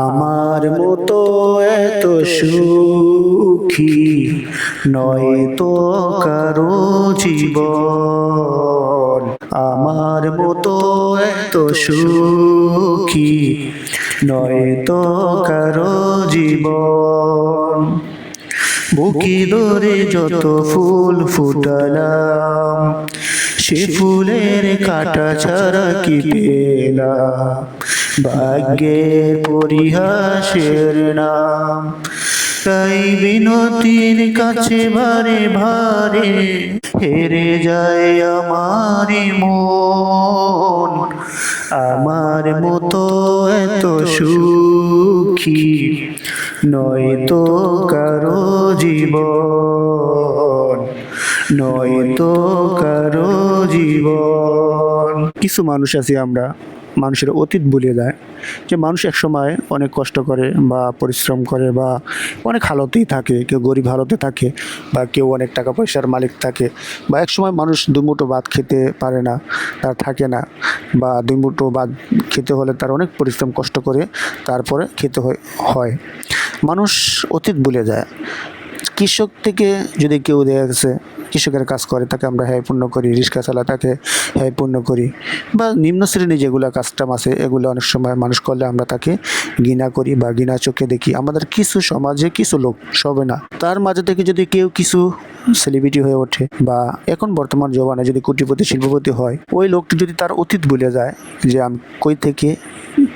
আমার মতো এত সুখী নয় তো কারো জীবন। আমার মতো এত সুখী নয় তো কারো জীবন। বুকি ধরে যত ফুল ফুটালাম, সে ফুলের কাটা ছাড়া কি পেলাম? ভাগ্যের পরিহাসের নাম। তাই বিনতির কাছে বারে বারে হেরে যায় আমার মন। আমার মতো এত সুখী নয় তো কারো জীবন, নয় তো কারো জীবন। কিছু মানুষ আছি আমরা, মানুষের অতীত ভুলে যায়। যে মানুষ একসময় অনেক কষ্ট করে বা পরিশ্রম করে বা অনেক হালতেই থাকে, কেউ গরিব হালতে থাকে বা কেউ অনেক টাকা পয়সার মালিক থাকে, বা একসময় মানুষ দুমুঠো ভাত খেতে পারে না, তার থাকে না, বা দুমুঠো ভাত খেতে হলে তার অনেক পরিশ্রম কষ্ট করে তারপরে খেতে হয়। মানুষ অতীত ভুলে যায়। কৃষক থেকে যদি কেউ দেখা গেছে কৃষকের কাজ করে, তাকে আমরা হ্যায় পূর্ণ করি, রিক্সা চালা তাকে হ্যায় পূর্ণ করি, বা নিম্ন শ্রেণী যেগুলো কাজটাম আছে এগুলো অনেক সময় মানুষ করলে আমরা তাকে ঘৃণা করি বা ঘৃণা চোখে দেখি। আমাদের কিছু সমাজে কিছু লোক, সবে না, তার মাঝে থেকে যদি কেউ কিছু সেলিব্রিটি হয়ে ওঠে বা এখন বর্তমান জমানায় যদি কোটিপতি শিল্পপতি হয়, ওই লোকটি যদি তার অতীত ভুলে যায় যে আমি কই থেকে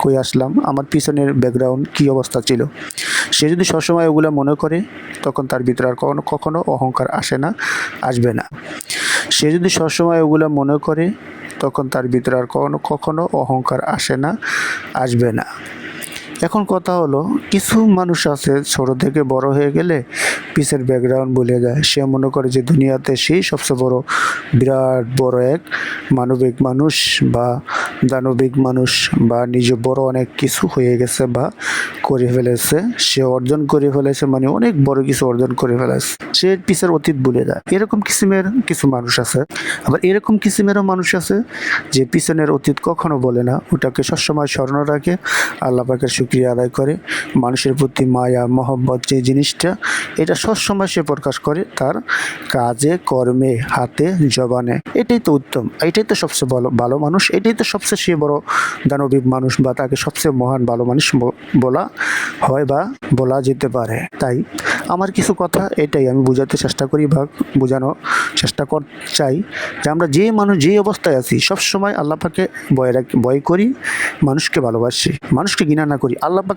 কই আসলাম, আমার পিছনের ব্যাকগ্রাউন্ড কী অবস্থা ছিল, সে যদি সবসময় ওগুলো মনে করে, তখন তার ভিতরে আর কখনো অহংকার আসে না, আসবে না। সে যদি সবসময় ওগুলো মনে করে, তখন তার ভিতরে আর কখনো অহংকার আসে না, আসবে না। এখন কথা হলো, কিছু মানুষ আছে ছোট থেকে বড় হয়ে গেলে পিসের ব্যাকগ্রাউন্ড ভুলে যায়। সে মনে করে যে দুনিয়াতে সেই সবচেয়ে বড়, বিরাট বড় এক মানবিক মানুষ বা দানবিক মানুষ, বা নিজে বড় অনেক কিছু হয়ে গেছে বা করে ফেলেছে, সে অর্জন করে ফেলেছে, মানে অনেক বড় কিছু অর্জন করে ফেলেছে। সে পিসের অতীত ভুলে যায়। এরকম কিসিমের কিছু মানুষ আছে। আবার এরকম কিসিমেরও মানুষ আছে যে পিছনের অতীত কখনো বলে না, ওটাকে সবসময় স্মরণ রাখে, আল্লাহ পাকের শুকরিয়া আদায় করে, মানুষের প্রতি মায়া মহব্বত যে জিনিসটা, এটা সবসময় সে প্রকাশ করে তার কাজে কর্মে হাতে জবানে। এটাই তো উত্তম, এটাই তো সবচেয়ে ভালো মানুষ, এটাই তো সবচেয়ে সে বড় দানবিক মানুষ, বা তাকে সবচেয়ে মহান ভালো মানুষ বলা হয় বা বলা যেতে পারে। তাই আমার কিছু কথা এটাই আমি বোঝাতে চেষ্টা করি বা বোঝানোর চেষ্টা চাই যে আমরা যে মানুষ যে অবস্থায় আছি, সবসময় আল্লাহ পাকে ভয় করি, মানুষকে ভালোবাসি, মানুষকে ঘৃণা না করি। আল্লাহ পাকে